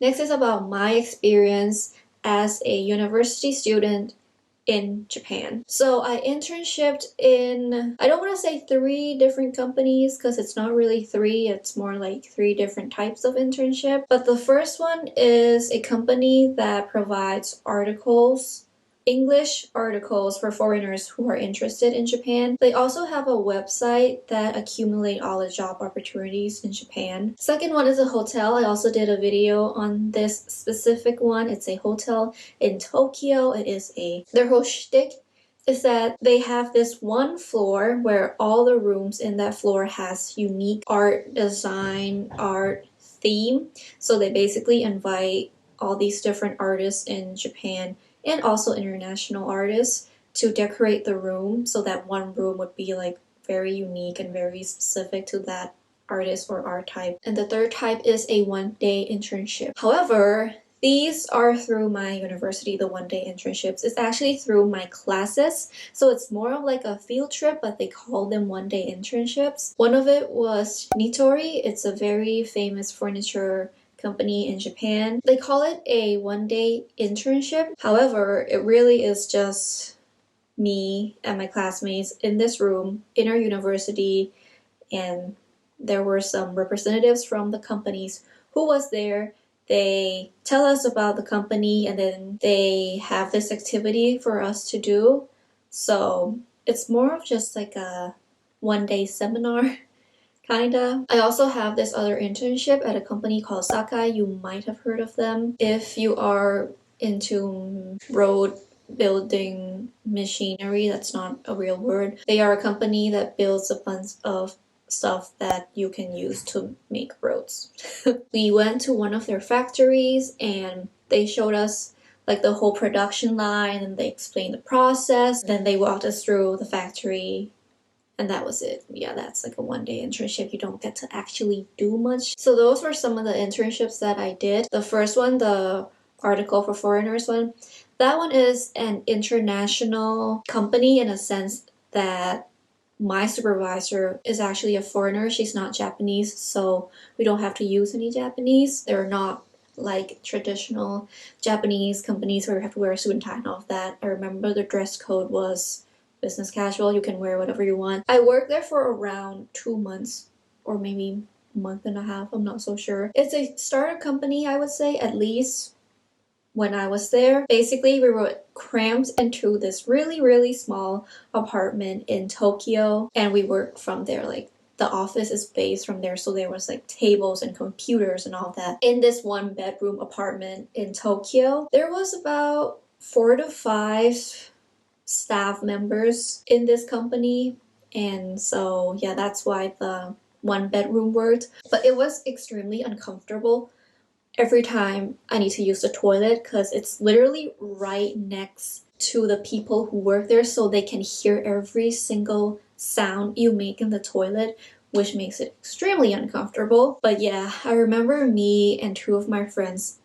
Next is about my experience as a university student in Japan. So I internshipped in, I don't want to say 3 different companies because it's not really 3, it's more like 3 different types of internship. But the first one is a company that provides English articles for foreigners who are interested in Japan. They also have a website that accumulate all the job opportunities in Japan. Second one is a hotel. I also did a video on this specific one. It's a hotel in Tokyo. Their whole shtick is that they have this one floor where all the rooms in that floor has unique art design, art theme. So they basically invite all these different artists in Japan and also international artists to decorate the room so that one room would be like very unique and very specific to that artist or art type. And the third type is a one-day internship. However, these are through my university, the one-day internships. It's actually through my classes, so it's more of like a field trip, but they call them one-day internships. One of it was Nitori. It's a very famous furniture company in Japan. They call it a one-day internship. However, it really is just me and my classmates in this room in our university, and there were some representatives from the companies who was there. They tell us about the company and then they have this activity for us to do. So it's more of just like a one-day seminar. Kinda. I also have this other internship at a company called Sakai. You might have heard of them. If you are into road building machinery, that's not a real word. They are a company that builds a bunch of stuff that you can use to make roads. We went to one of their factories and they showed us like the whole production line and they explained the process. Then they walked us through the factory. And that was it. Yeah, that's like a one-day internship. You don't get to actually do much. So those were some of the internships that I did. The first one, the article for foreigners one, that one is an international company in a sense that my supervisor is actually a foreigner. She's not Japanese, so we don't have to use any Japanese. They're not like traditional Japanese companies where you have to wear a suit and tie and all of that. I remember the dress code was business casual. You can wear whatever you want. I worked there for around 2 months or maybe a month and a half. I'm not so sure. It's a startup company, I would say, at least when I was there. Basically, we were crammed into this really, really small apartment in Tokyo and we worked from there. Like the office is based from there, so there was like tables and computers and all that. In this 1-bedroom apartment in Tokyo, there was about 4 to 5 staff members in this company, and so yeah, that's why the 1-bedroom worked. But it was extremely uncomfortable every time I need to use the toilet because it's literally right next to the people who work there, so they can hear every single sound you make in the toilet, which makes it extremely uncomfortable. But yeah, I remember me and 2 of my friends,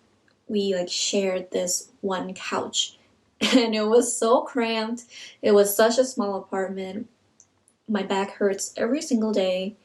we like shared this one couch and it was so cramped. It was such a small apartment. My back hurts every single day,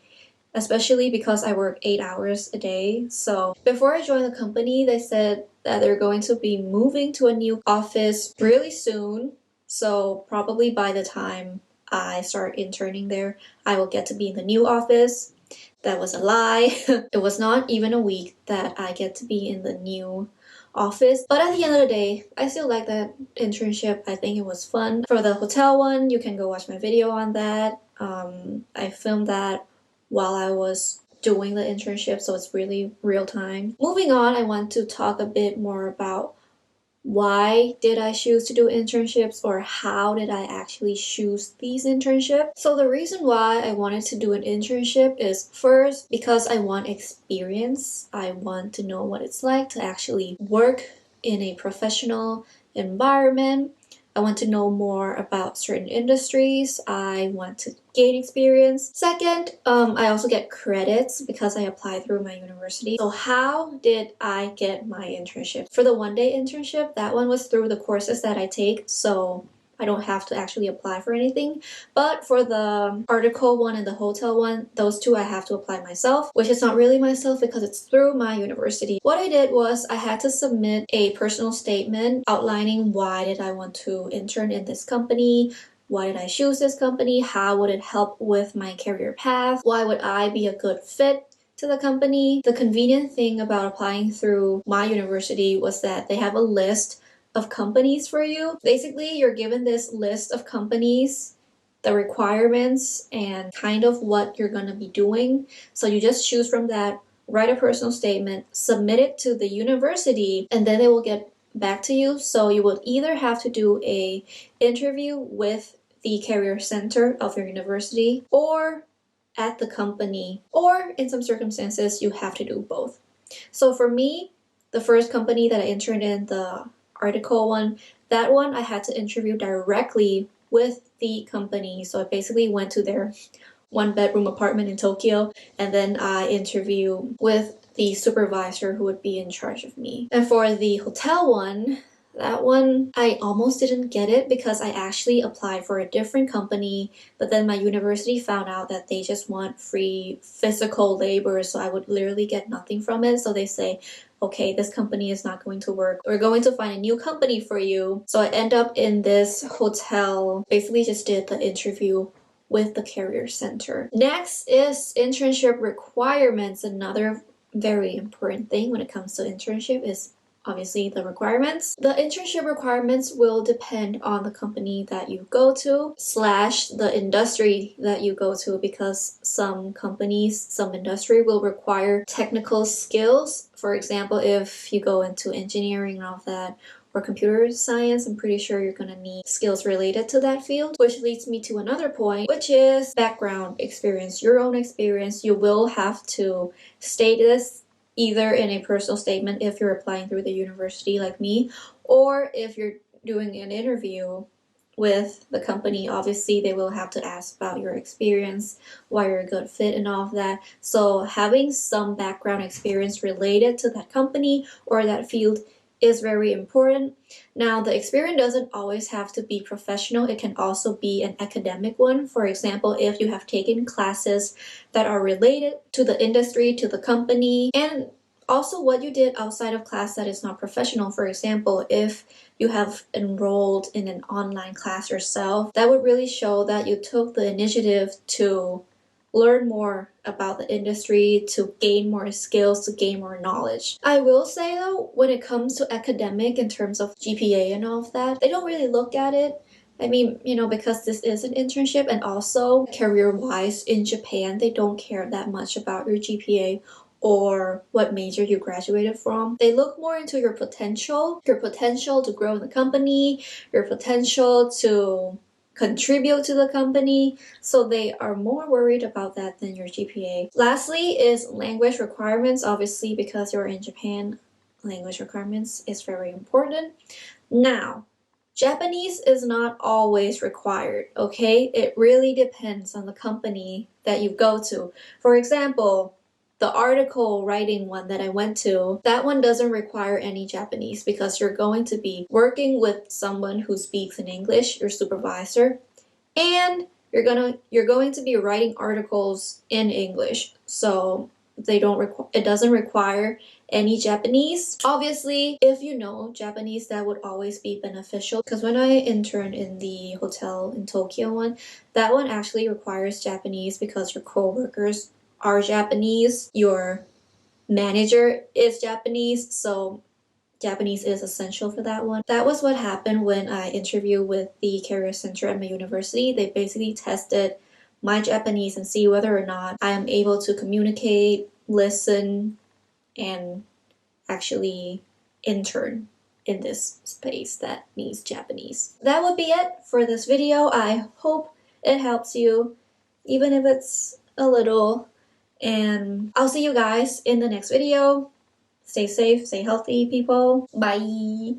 especially because I work 8 hours a day. So before I joined the company, they said that they're going to be moving to a new office really soon. So probably by the time I start interning there, I will get to be in the new office. That was a lie. It was not even a week that I get to be in the new office. But at the end of the day, I still like that internship. I think it was fun. For the hotel one, you can go watch my video on that. I filmed that while I was doing the internship, so it's really real time. Moving on, I want to talk a bit more about why did I choose to do internships, or how did I actually choose these internships. So the reason why I wanted to do an internship is first because I want experience. I want to know what it's like to actually work in a professional environment. I want to know more about certain industries. I want to gain experience. Second, I also get credits because I applied through my university. So how did I get my internship? For the one-day internship, that one was through the courses that I take. So I don't have to actually apply for anything. But for the article one and the hotel one, those two I have to apply myself, which is not really myself because it's through my university. What I did was I had to submit a personal statement outlining why did I want to intern in this company, why did I choose this company, how would it help with my career path, why would I be a good fit to the company. The convenient thing about applying through my university was that they have a list of companies for you. Basically, you're given this list of companies, the requirements, and kind of what you're going to be doing. So you just choose from that, write a personal statement, submit it to the university, and then they will get back to you. So you will either have to do a interview with the career center of your university or at the company, or in some circumstances you have to do both. So for me, the first company that I interned in, the article one, that one I had to interview directly with the company. So I basically went to their 1-bedroom apartment in Tokyo, and then I interview with the supervisor who would be in charge of me. And for the hotel one, that one, I almost didn't get it because I actually applied for a different company, but then my university found out that they just want free physical labor, so I would literally get nothing from it. So they say, okay, this company is not going to work. We're going to find a new company for you. So I end up in this hotel, basically just did the interview with the career center. Next is internship requirements. Another very important thing when it comes to internship is obviously the requirements. The internship requirements will depend on the company that you go to / the industry that you go to, because some companies, some industry will require technical skills. For example, if you go into engineering and all of that, or computer science, I'm pretty sure you're gonna need skills related to that field, which leads me to another point, which is background experience, your own experience. You will have to state this either in a personal statement if you're applying through the university like me, or if you're doing an interview with the company, obviously they will have to ask about your experience, why you're a good fit and all of that. So having some background experience related to that company or that field is very important. Now, the experience doesn't always have to be professional. It can also be an academic one. For example, if you have taken classes that are related to the industry, to the company, and also what you did outside of class that is not professional. For example, if you have enrolled in an online class yourself, that would really show that you took the initiative to learn more about the industry, to gain more skills, to gain more knowledge. I will say though, when it comes to academic in terms of GPA and all of that, they don't really look at it. I mean, because this is an internship, and also career-wise in Japan, they don't care that much about your GPA or what major you graduated from. They look more into your potential to grow in the company, your potential to contribute to the company, so they are more worried about that than your GPA. Lastly is language requirements. Obviously, because you're in Japan, language requirements is very important. Now, Japanese is not always required, okay? It really depends on the company that you go to. For example, the article writing one that I went to, that one doesn't require any Japanese because you're going to be working with someone who speaks in English, your supervisor, and you're going to be writing articles in English. So it doesn't require any Japanese. Obviously, if you know Japanese, that would always be beneficial, because when I interned in the hotel in Tokyo one, that one actually requires Japanese because your co-workers are Japanese, your manager is Japanese, so Japanese is essential for that one. That was what happened when I interviewed with the career center at my university. They basically tested my Japanese and see whether or not I am able to communicate, listen, and actually intern in this space that needs Japanese. That would be it for this video. I hope it helps you, even if it's a little. And I'll see you guys in the next video. Stay safe, stay healthy, people. Bye!